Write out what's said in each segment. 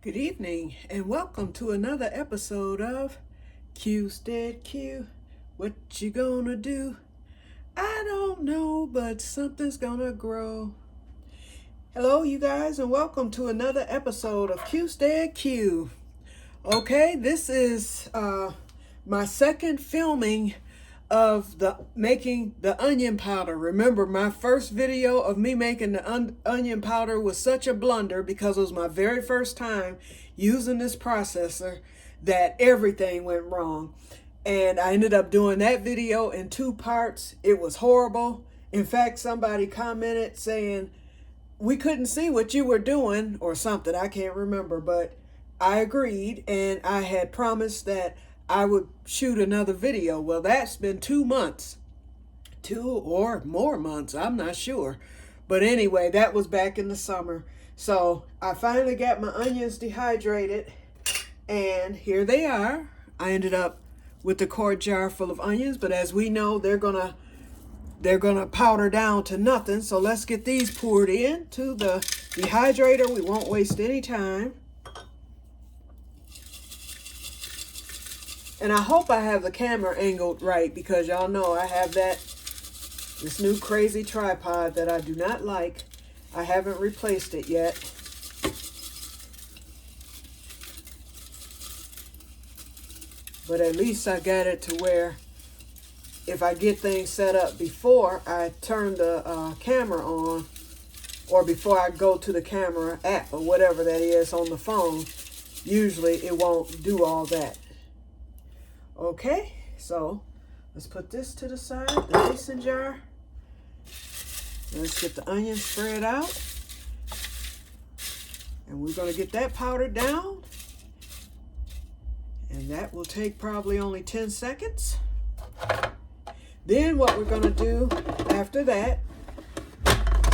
Good evening and welcome to another episode of Que-stead-Que. What you gonna do? I don't know, but something's gonna grow. Hello you guys and welcome to another episode of Que-stead-Que. Okay, this is my second filming of making the onion powder. Remember, my first video of me making the onion powder was such a blunder because it was my very first time using this processor that everything went wrong. And I ended up doing that video in 2 parts. It was horrible. In fact, somebody commented saying, we couldn't see what you were doing or something. I can't remember, but I agreed and I had promised that I would shoot another video. Well, that's been 2 months, 2 or more months, I'm not sure. But anyway, that was back in the summer. So I finally got my onions dehydrated and here they are. I ended up with a quart jar full of onions, but as we know, they're gonna powder down to nothing. So let's get these poured into the dehydrator. We won't waste any time. And I hope I have the camera angled right because y'all know I have this new crazy tripod that I do not like. I haven't replaced it yet. But at least I got it to where if I get things set up before I turn the camera on, or before I go to the camera app or whatever that is on the phone, usually it won't do all that. Okay, so let's put this to the side, the mason jar. Let's get the onion spread out. And we're going to get that powdered down. And that will take probably only 10 seconds. Then what we're going to do after that,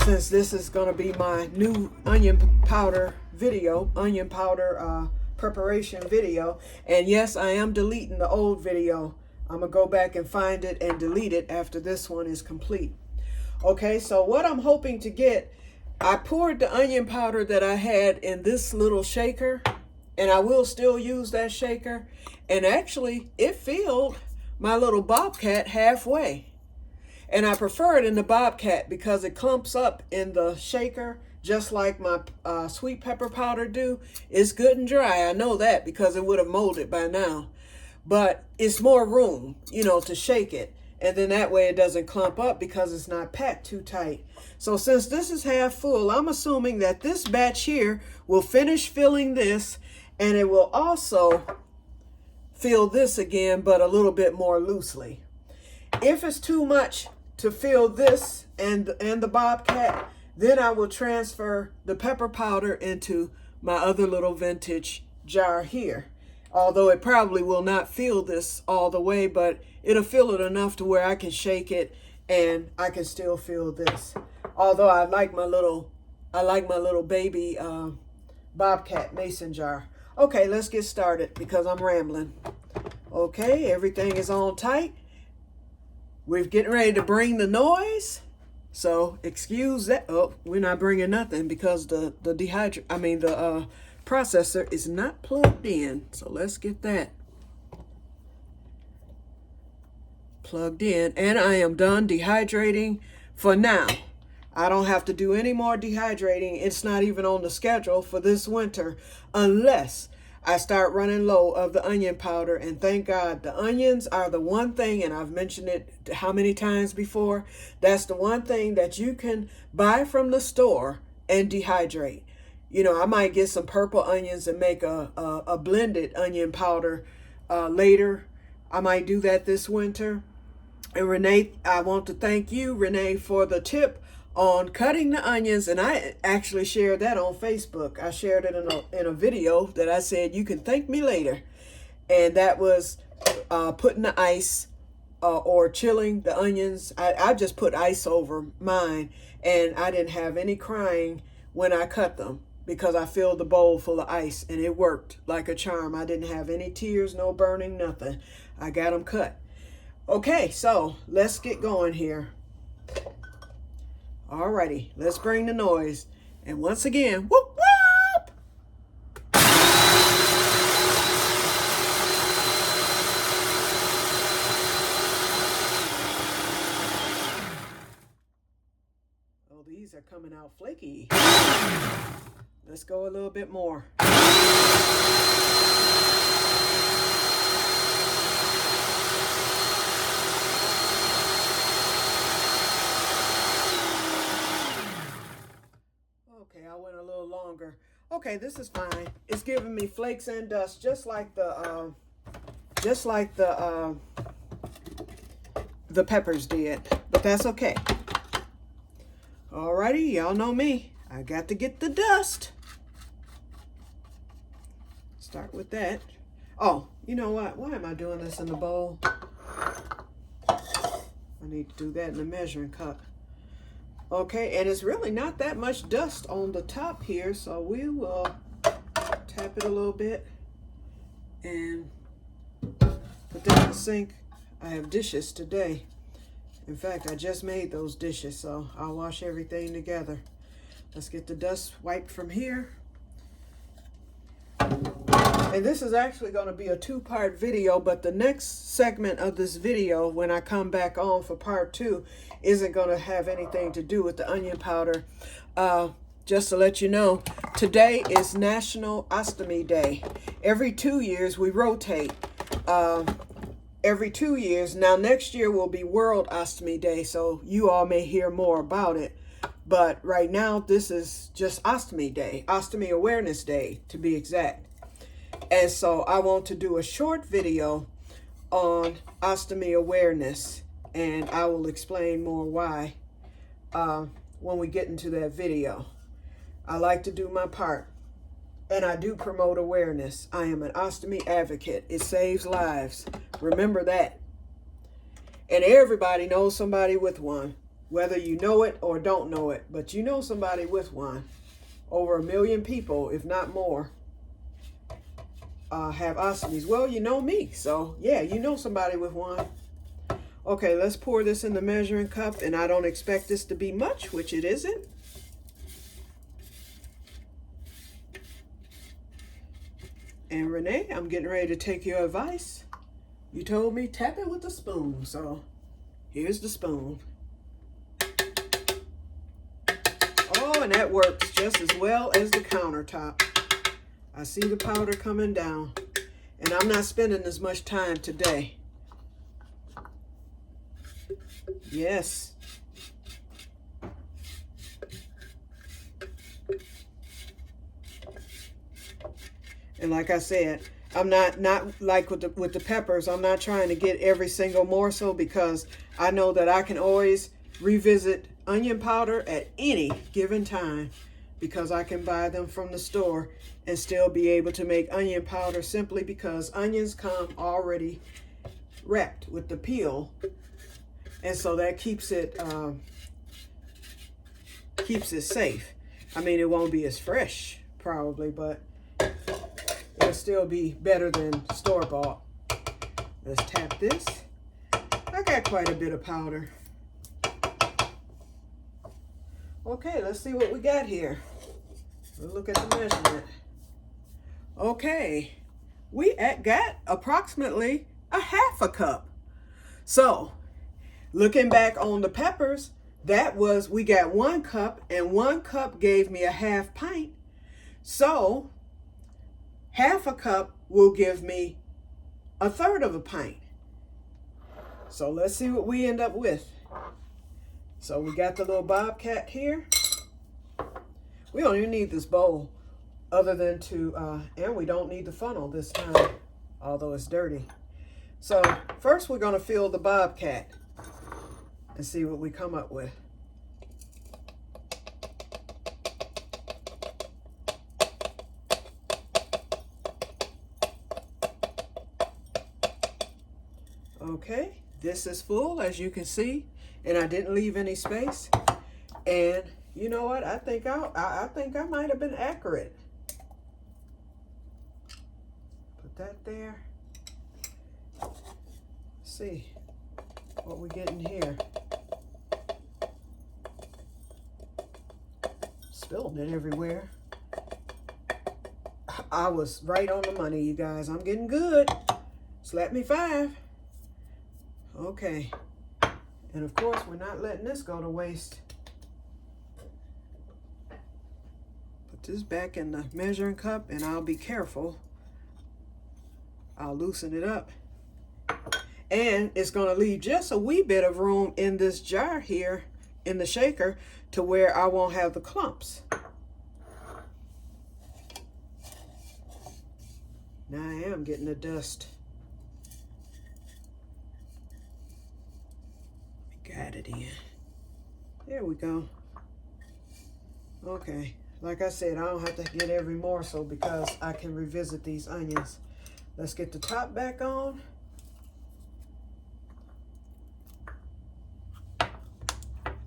since this is going to be my new onion powder video, onion powder preparation video, and yes, I am deleting the old video. I'm gonna go back and find it and delete it after this one is complete. Okay, so what I'm hoping to get, I poured the onion powder that I had in this little shaker, and I will still use that shaker, and actually it filled my little Bobcat halfway. And I prefer it in the Bobcat because it clumps up in the shaker just like my sweet pepper powder do. It's good and dry. I know that because it would have molded by now. But it's more room, you know, to shake it. And then that way it doesn't clump up because it's not packed too tight. So since this is half full, I'm assuming that this batch here will finish filling this, and it will also fill this again, but a little bit more loosely. If it's too much to fill this and the Bobcat, then I will transfer the pepper powder into my other little vintage jar here. Although it probably will not fill this all the way, but it'll fill it enough to where I can shake it and I can still fill this. Although I like my little baby Bobcat mason jar. Okay, let's get started because I'm rambling. Okay, everything is on tight. We're getting ready to bring the noise. So excuse that. Oh, we're not bringing nothing because the processor is not plugged in. So let's get that plugged in. And I am done dehydrating for now. I don't have to do any more dehydrating. It's not even on the schedule for this winter unless I start running low of the onion powder. And thank God, the onions are the one thing, and I've mentioned it how many times before, that's the one thing that you can buy from the store and dehydrate. You know, I might get some purple onions and make a blended onion powder later. I might do that this winter. And Renee, I want to thank you, Renee, for the tip on cutting the onions, and I actually shared that on Facebook. I shared it in a video that I said you can thank me later, and that was putting the ice or chilling the onions. I just put ice over mine, and I didn't have any crying when I cut them because I filled the bowl full of ice, and it worked like a charm. I didn't have any tears, no burning, nothing. I got them cut. Okay, so let's get going here. Alrighty, let's bring the noise. And once again, whoop, whoop! coming out flaky. Let's go a little bit more. Okay, I went a little longer. Okay, this is fine. It's giving me flakes and dust, just like the peppers did, but that's okay. Alrighty, y'all know me. I got to get the dust. Start with that. Oh, you know what? Why am I doing this in the bowl? I need to do that in the measuring cup. Okay, and it's really not that much dust on the top here, so we will tap it a little bit and put that in the sink. I have dishes today. In fact, I just made those dishes, so I'll wash everything together. Let's get the dust wiped from here. And this is actually going to be a two-part video, but the next segment of this video, when I come back on for part 2, isn't going to have anything to do with the onion powder. Just to let you know, today is National Ostomy Day. Every 2 years we rotate. Every 2 years. Now next year will be World Ostomy Day, so you all may hear more about it. But right now, this is just Ostomy Day, Ostomy Awareness Day to be exact. And so I want to do a short video on ostomy awareness, and I will explain more why when we get into that video. I like to do my part, and I do promote awareness. I am an ostomy advocate. It saves lives. Remember that. And everybody knows somebody with one, whether you know it or don't know it, but you know somebody with one. Over 1 million people, if not more, have ostomies. Well, you know me, so yeah, you know somebody with one. Okay, let's pour this in the measuring cup, and I don't expect this to be much, which it isn't. And Renee, I'm getting ready to take your advice. You told me tap it with a spoon, so here's the spoon. Oh, and that works just as well as the countertop. I see the powder coming down, and I'm not spending as much time today. Yes. And like I said, I'm not like with the peppers. I'm not trying to get every single morsel, because I know that I can always revisit onion powder at any given time, because I can buy them from the store and still be able to make onion powder, simply because onions come already wrapped with the peel, and so that keeps it safe. I mean, it won't be as fresh probably, but it'll still be better than store-bought. Let's tap this. I got quite a bit of powder. Okay, let's see what we got here. We'll look at the measurement. Okay, we got approximately a 1/2 cup. So, looking back on the peppers, we got 1 cup, and 1 cup gave me a 1/2 pint. So, 1/2 cup will give me 1/3 of a pint. So let's see what we end up with. So we got the little bobcat here. We don't even need this bowl, other than to, and we don't need the funnel this time, although it's dirty. So first we're gonna fill the bobcat and see what we come up with. Okay, this is full, as you can see, and I didn't leave any space. And you know what? I think I might have been accurate. Put that there. See what we get in here. Spilled it everywhere. I was right on the money, you guys. I'm getting good. Slap me 5. Okay. And of course, we're not letting this go to waste. put this back in the measuring cup, and I'll be careful. I'll loosen it up. And it's going to leave just a wee bit of room in this jar here in the shaker to where I won't have the clumps. Now I am getting the dust. Got it in. There we go. Okay, like I said, I don't have to get every morsel because I can revisit these onions. Let's get the top back on.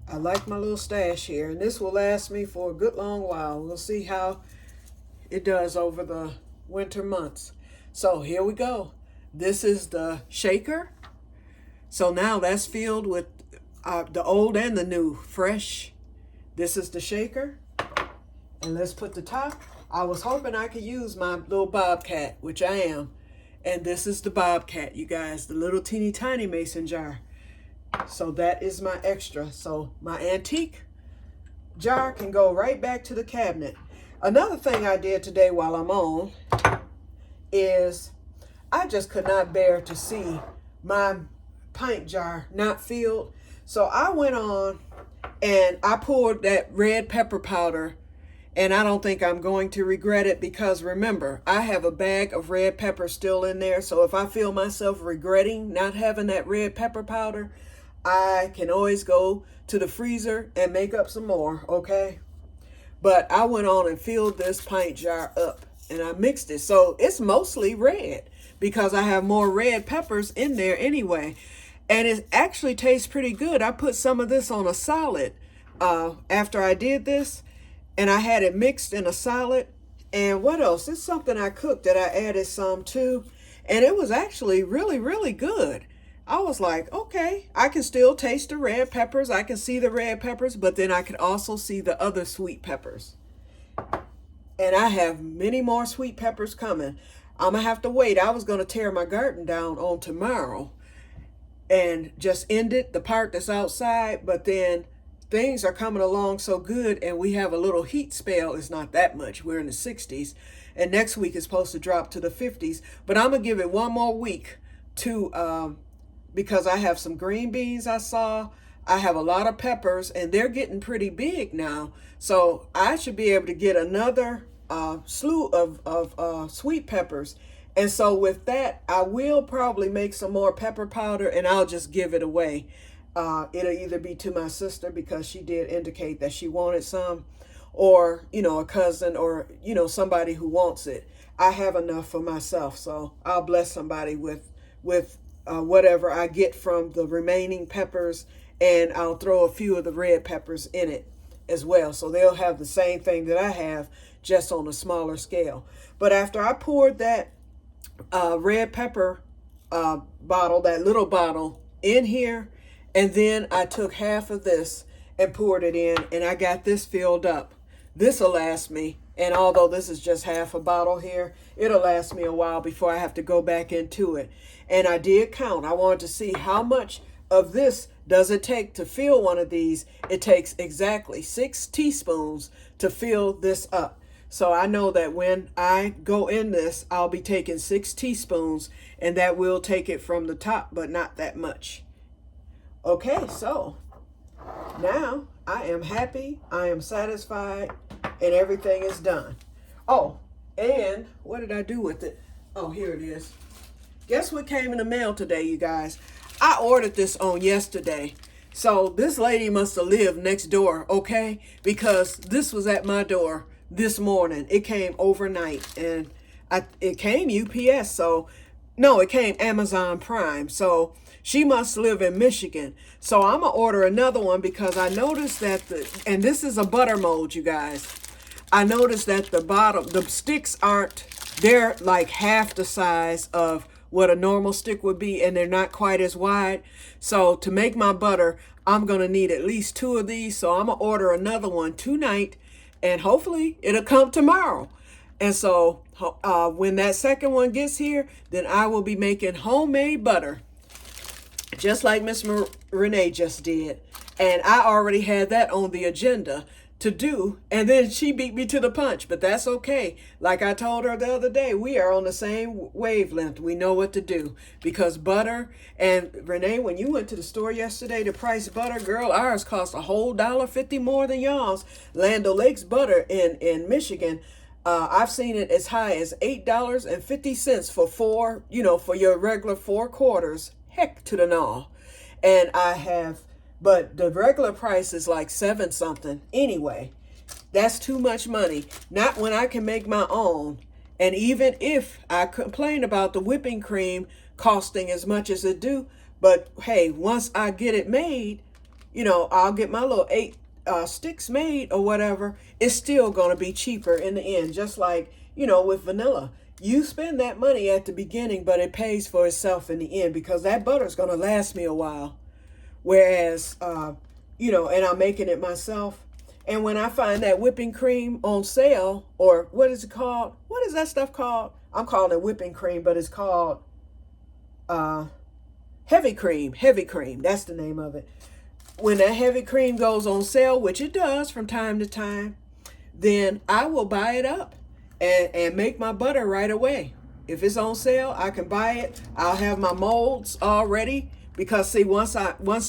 I like my little stash here, and this will last me for a good long while. We'll see how it does over the winter months. So here we go. This is the shaker. So now that's filled with the old and the new, fresh. This is the shaker. And let's put the top. I was hoping I could use my little Bobcat, which I am. And this is the Bobcat, you guys, the little teeny tiny mason jar. So that is my extra. So my antique jar can go right back to the cabinet. Another thing I did today while I'm on is I just could not bear to see my pint jar not filled. So I went on and I poured that red pepper powder, and I don't think I'm going to regret it because remember, I have a bag of red pepper still in there. So if I feel myself regretting not having that red pepper powder, I can always go to the freezer and make up some more, okay? But I went on and filled this pint jar up and I mixed it. So it's mostly red because I have more red peppers in there anyway. And it actually tastes pretty good. I put some of this on a salad after I did this, and I had it mixed in a salad. And what else? It's something I cooked that I added some to, and it was actually really, really good. I was like, okay, I can still taste the red peppers. I can see the red peppers, but then I could also see the other sweet peppers. And I have many more sweet peppers coming. I'm going to have to wait. I was going to tear my garden down on tomorrow and just end it, the part that's outside, but then things are coming along so good and we have a little heat spell. It's not that much. We're in the 60s, and next week is supposed to drop to the 50s, but I'm going to give it one more week to because I have some green beans I saw. I have a lot of peppers, and they're getting pretty big now. So I should be able to get another slew of sweet peppers. And so with that, I will probably make some more pepper powder, and I'll just give it away. It'll either be to my sister because she did indicate that she wanted some, or, you know, a cousin, or, you know, somebody who wants it. I have enough for myself, so I'll bless somebody with whatever I get from the remaining peppers, and I'll throw a few of the red peppers in it as well. So they'll have the same thing that I have, just on a smaller scale. But after I poured that red pepper bottle, that little bottle in here, and then I took half of this and poured it in, and I got this filled up. This will last me. And although this is just half a bottle here, it'll last me a while before I have to go back into it. And I did count. I wanted to see how much of this does it take to fill one of these. It takes exactly 6 teaspoons to fill this up. So I know that when I go in this, I'll be taking 6 teaspoons, and that will take it from the top, but not that much. Okay, so now I am happy, I am satisfied, and everything is done. Oh, and what did I do with it? Oh, here it is. Guess what came in the mail today, you guys? I ordered this on yesterday. So this lady must have lived next door, okay? Because this was at my door this morning. It came overnight, and it came UPS. So, no, it came Amazon Prime. So she must live in Michigan. So I'm going to order another one because I noticed that and this is a butter mold, you guys. I noticed that the sticks they're like half the size of what a normal stick would be, and they're not quite as wide. So to make my butter, I'm going to need at least 2 of these. So I'm going to order another one tonight, and hopefully it'll come tomorrow. And so when that second one gets here, then I will be making homemade butter, just like Miss Renee just did. And I already had that on the agenda to do, and then she beat me to the punch, but that's okay. Like I told her the other day, we are on the same wavelength. We know what to do, because butter, and Renee, when you went to the store yesterday to price butter, girl, ours cost a whole $1.50 more than y'all's. Land O'Lakes butter in Michigan, I've seen it as high as $8.50 for four, for your regular 4 quarters. Heck to the gnaw. And but the regular price is like 7 something. Anyway, that's too much money. Not when I can make my own. And even if I complain about the whipping cream costing as much as it do, but hey, once I get it made, I'll get my little 8 sticks made or whatever. It's still going to be cheaper in the end. Just like, with vanilla. You spend that money at the beginning, but it pays for itself in the end, because that butter is going to last me a while. Whereas, and I'm making it myself. And when I find that whipping cream on sale, or what is it called? What is that stuff called? I'm calling it whipping cream, but it's called heavy cream. Heavy cream, that's the name of it. When that heavy cream goes on sale, which it does from time to time, then I will buy it up and make my butter right away. If it's on sale, I can buy it. I'll have my molds all ready. Because see, once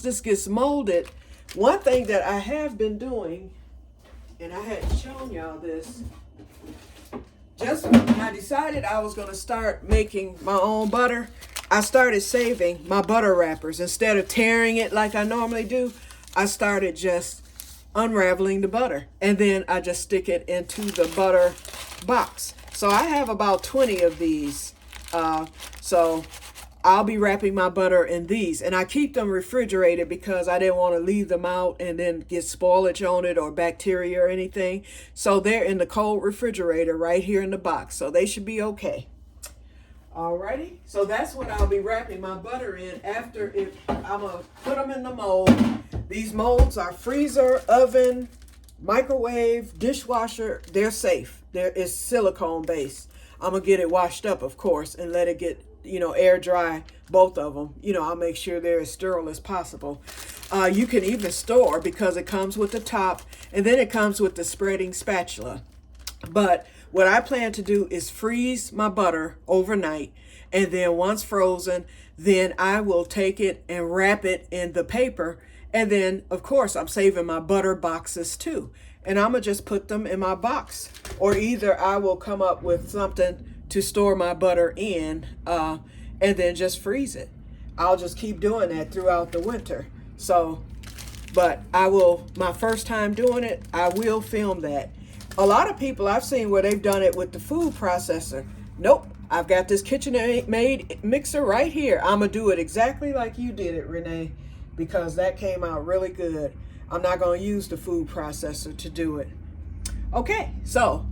this gets molded, one thing that I have been doing, and I hadn't shown y'all this, just when I decided I was going to start making my own butter, I started saving my butter wrappers. Instead of tearing it like I normally do, I started just unraveling the butter. And then I just stick it into the butter box. So I have about 20 of these. So I'll be wrapping my butter in these, and I keep them refrigerated because I didn't want to leave them out and then get spoilage on it or bacteria or anything. So they're in the cold refrigerator right here in the box, so they should be okay. Alrighty, so that's what I'll be wrapping my butter in after I'm gonna put them in the mold. These molds are freezer, oven, microwave, dishwasher. They're safe. It's silicone based. I'm gonna get it washed up, of course, and let it get air dry, both of them. I'll make sure they're as sterile as possible. You can even store, because it comes with the top, and then it comes with the spreading spatula. But what I plan to do is freeze my butter overnight, and then once frozen, then I will take it and wrap it in the paper. And then, of course, I'm saving my butter boxes too. And I'm going to just put them in my box. Or either I will come up with something to store my butter in, and then just freeze it. I'll just keep doing that throughout the winter. So, but my first time doing it, I will film that. A lot of people I've seen where they've done it with the food processor. Nope, I've got this KitchenAid mixer right here. I'm gonna do it exactly like you did it, Renee, because that came out really good. I'm not gonna use the food processor to do it. Okay, so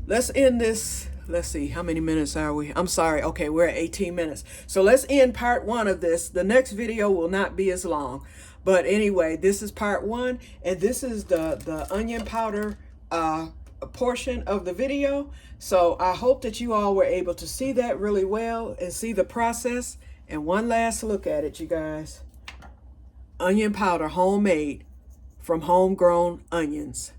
let's end this. Let's see, how many minutes are we? I'm sorry. Okay, we're at 18 minutes. So let's end part 1 of this. The next video will not be as long. But anyway, this is part 1, and this is the onion powder portion of the video. So I hope that you all were able to see that really well and see the process. And one last look at it, you guys. Onion powder, homemade from homegrown onions.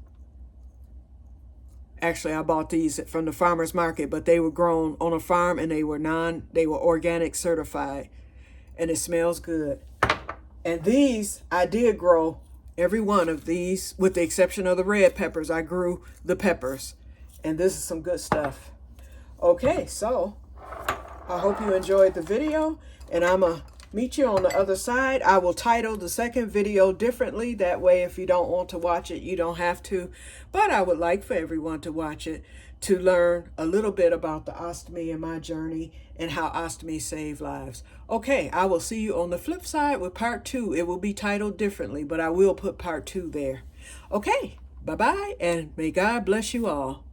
Actually, I bought these from the farmer's market, but they were grown on a farm, and they were organic certified, and it smells good. And these, I did grow every one of these, with the exception of the red peppers. I grew the peppers, and this is some good stuff. Okay, so I hope you enjoyed the video, and I'm gonna meet you on the other side. I will title the second video differently. That way, if you don't want to watch it, you don't have to. But I would like for everyone to watch it to learn a little bit about the ostomy and my journey and how ostomy saved lives. Okay, I will see you on the flip side with part 2. It will be titled differently, but I will put part 2 there. Okay, bye-bye, and may God bless you all.